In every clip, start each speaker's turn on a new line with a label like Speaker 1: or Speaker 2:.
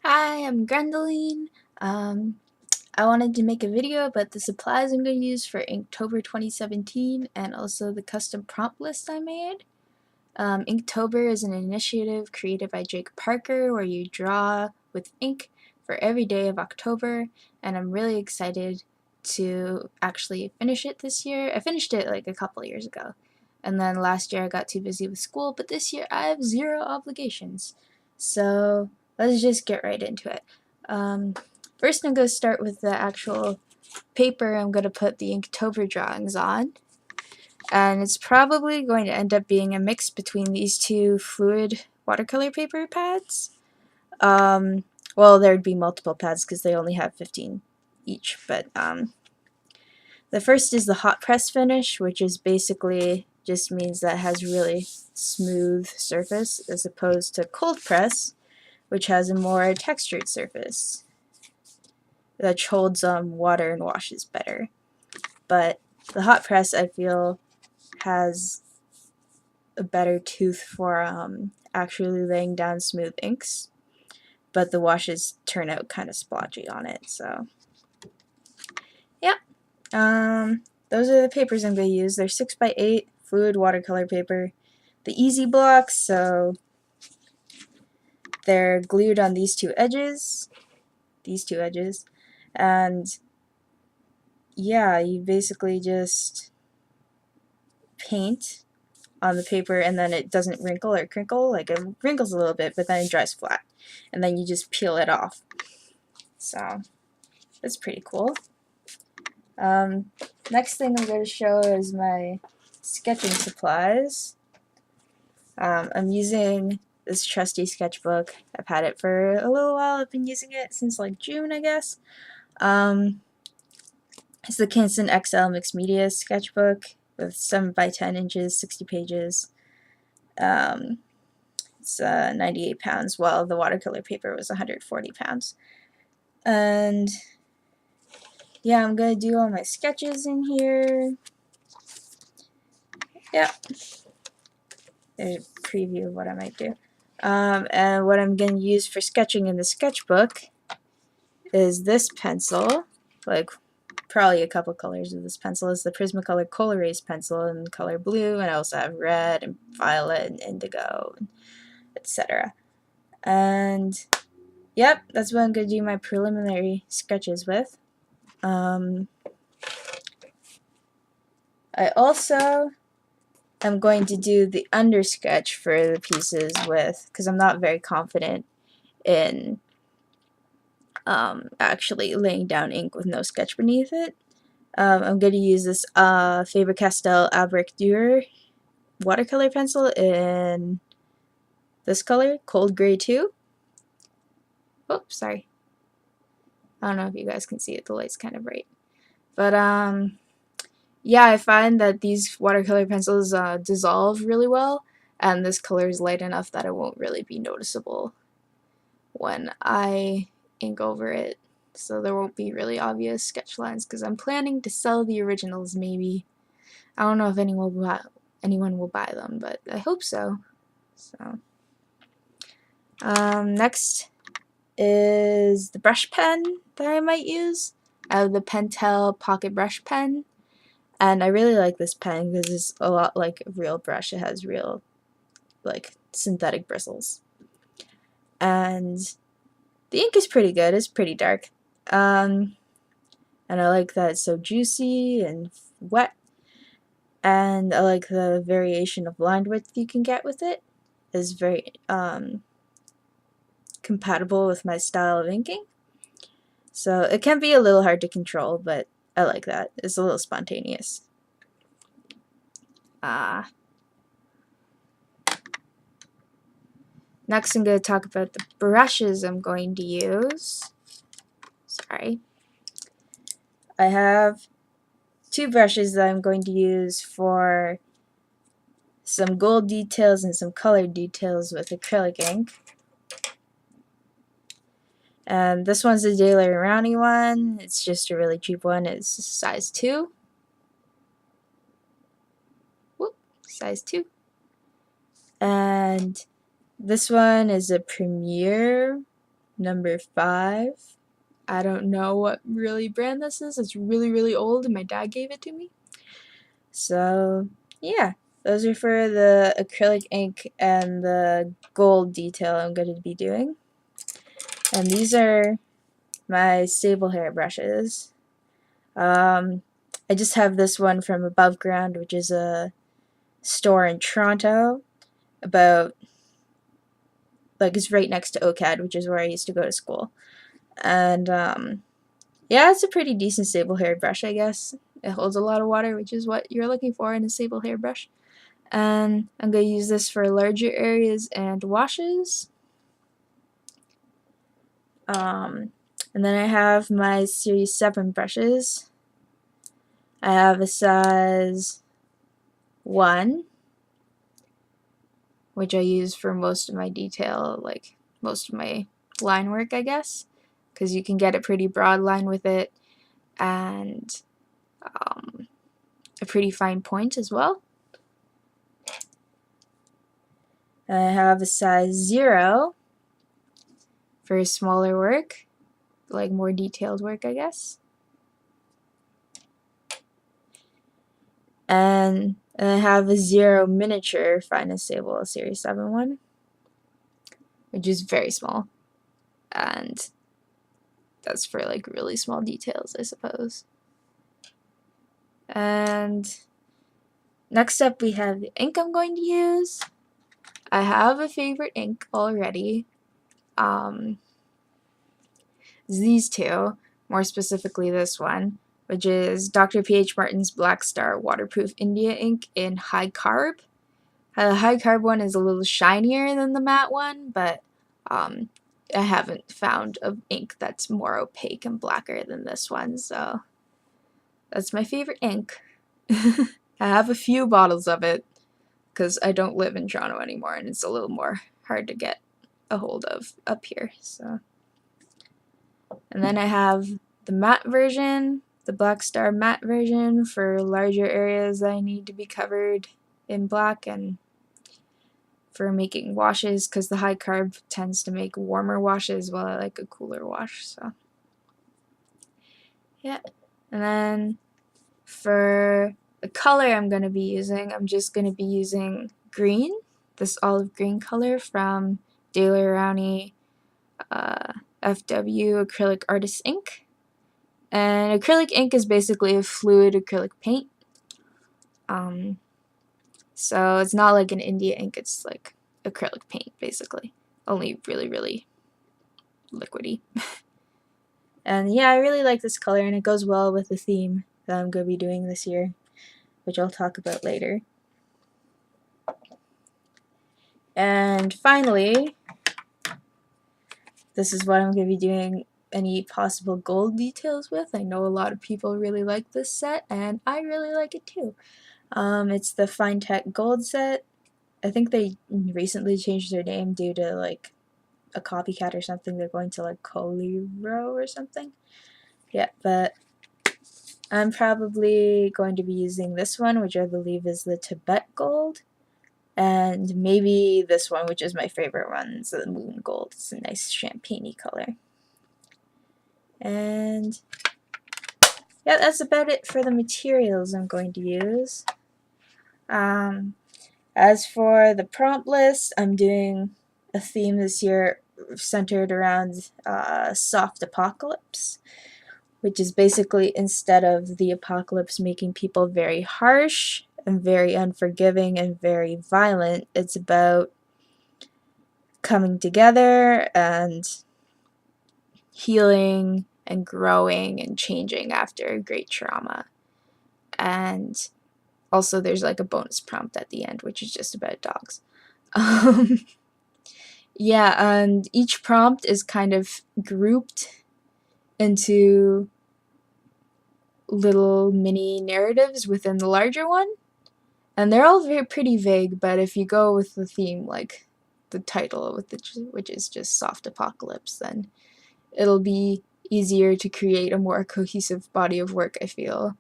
Speaker 1: Hi, I'm Grendoline. I wanted to make a video about the supplies I'm going to use for Inktober 2017 and also the custom prompt list I made. Inktober is an initiative created by Jake Parker where you draw with ink for every day of October, and I'm really excited to actually finish it this year. I finished it like a couple years ago, and then last year I got too busy with school, but this year I have zero obligations. So let's just get right into it. First I'm going to start with the actual paper I'm going to put the Inktober drawings on. And it's probably going to end up being a mix between these two fluid watercolor paper pads. Well, there'd be multiple pads because they only have 15 each, but the first is the hot press finish, which is basically just means that it has really smooth surface as opposed to cold press, which has a more textured surface that holds water and washes better. But the hot press, I feel, has a better tooth for actually laying down smooth inks, but the washes turn out kind of splotchy on it. So yeah, those are the papers I'm going to use. They're 6x8 fluid watercolor paper. The easy blocks, so they're glued on these two edges, and yeah, you basically just paint on the paper and then it doesn't wrinkle or crinkle. Like it wrinkles a little bit, but then it dries flat, and then you just peel it off. So that's pretty cool. Next thing I'm going to show is my sketching supplies. I'm using this trusty sketchbook. I've had it for a little while. I've been using it since like June, I guess. It's the Canson XL Mixed Media sketchbook with 7x10 inches, 60 pages. It's 98 pounds, while the watercolor paper was 140 pounds. And yeah, I'm going to do all my sketches in here. Yeah. There's a preview of what I might do. And what I'm going to use for sketching in the sketchbook is this pencil, like probably a couple colors of this pencil. Is the Prismacolor Col-erase pencil in color blue, and I also have red and violet and indigo, etc. And yep, that's what I'm going to do my preliminary sketches with. I also am going to do the undersketch for the pieces with, because I'm not very confident in actually laying down ink with no sketch beneath it. I'm going to use this Faber-Castell Albrecht Durer watercolor pencil in this color, Cold Gray 2. Oops, sorry. I don't know if you guys can see it, the light's kind of bright. But yeah, I find that these watercolor pencils dissolve really well, and this color is light enough that it won't really be noticeable when I ink over it. So there won't be really obvious sketch lines, because I'm planning to sell the originals maybe. I don't know if anyone will buy them, but I hope so. So next is the brush pen that I might use. I have the Pentel Pocket Brush Pen, and I really like this pen because it's a lot like a real brush. It has real, like, synthetic bristles. And the ink is pretty good. It's pretty dark. And I like that it's so juicy and wet. And I like the variation of line width you can get with it. It's very compatible with my style of inking. So it can be a little hard to control, but I like that. It's a little spontaneous. Next I'm going to talk about the brushes I'm going to use. Sorry. I have two brushes that I'm going to use for some gold details and some colored details with acrylic ink. And this one's a Daler Rowney one. It's just a really cheap one. It's size 2. Whoop, size 2. And this one is a Premier number 5. I don't know what really brand this is. It's really, really old and my dad gave it to me. So yeah, those are for the acrylic ink and the gold detail I'm going to be doing. And these are my Sable hair brushes. I just have this one from Above Ground, which is a store in Toronto, about, like, it's right next to OCAD, which is where I used to go to school. And yeah, it's a pretty decent Sable hair brush, I guess. It holds a lot of water, which is what you're looking for in a Sable hair brush. And I'm going to use this for larger areas and washes. And then I have my Series 7 brushes. I have a size 1, which I use for most of my detail, like most of my line work, I guess, because you can get a pretty broad line with it, and a pretty fine point as well. And I have a size 0 for smaller work, like more detailed work, I guess. And I have a 0 miniature Finest Sable Series 7 one, which is very small. And that's for like really small details, I suppose. And next up we have the ink I'm going to use. I have a favorite ink already. These two, more specifically this one, which is Dr. P.H. Martin's Black Star Waterproof India ink in Hicarb. The Hicarb one is a little shinier than the matte one, but I haven't found an ink that's more opaque and blacker than this one, so that's my favorite ink. I have a few bottles of it because I don't live in Toronto anymore and it's a little more hard to get a hold of up here. So, and then I have the matte version, the Black Star matte version for larger areas that I need to be covered in black and for making washes, because the Hicarb tends to make warmer washes while I like a cooler wash. So yeah, and then for the color I'm going to be using, I'm just going to be using green, this olive green color from Daler Rowney FW Acrylic Artist Ink. And acrylic ink is basically a fluid acrylic paint. So it's not like an India ink, it's like acrylic paint basically, only really, really liquidy. And yeah, I really like this color and it goes well with the theme that I'm going to be doing this year, which I'll talk about later. And finally, this is what I'm going to be doing any possible gold details with. I know a lot of people really like this set and I really like it too. It's the Finetec gold set. I think they recently changed their name due to like a copycat or something. They're going to like Kolinsky or something. Yeah, but I'm probably going to be using this one, which I believe is the Tibet gold, and maybe this one, which is my favorite one, is the moon gold. It's a nice champagne-y color. And yeah, that's about it for the materials I'm going to use. As for the prompt list, I'm doing a theme this year centered around soft apocalypse, which is basically, instead of the apocalypse making people very harsh and very unforgiving and very violent, it's about coming together and healing and growing and changing after a great trauma. And also there's like a bonus prompt at the end, which is just about dogs. Yeah, and each prompt is kind of grouped into little mini narratives within the larger one, and they're all pretty vague, but if you go with the theme, like the title, which is just soft apocalypse, then it'll be easier to create a more cohesive body of work, I feel.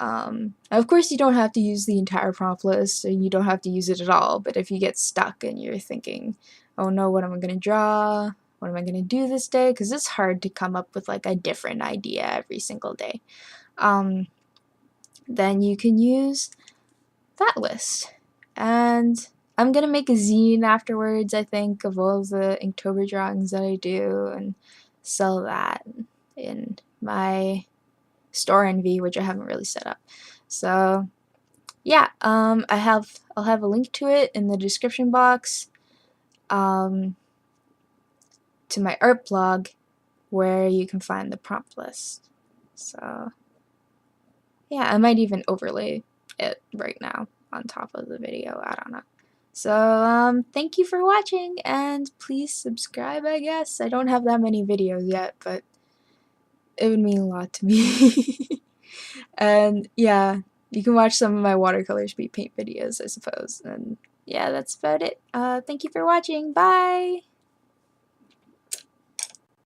Speaker 1: Of course, you don't have to use the entire prompt list, and you don't have to use it at all, but if you get stuck and you're thinking, oh no, what am I going to draw? what am I going to do this day, because it's hard to come up with like a different idea every single day. Then you can use that list. And I'm going to make a zine afterwards, I think, of all of the Inktober drawings that I do and sell that in my store envy, which I haven't really set up. So yeah, I'll have a link to it in the description box, to my art blog, where you can find the prompt list. So yeah, I might even overlay it right now on top of the video, I don't know. So thank you for watching, and please subscribe, I guess. I don't have that many videos yet, but it would mean a lot to me. And yeah, you can watch some of my watercolor speed paint videos, I suppose. And yeah, that's about it. Thank you for watching. Bye!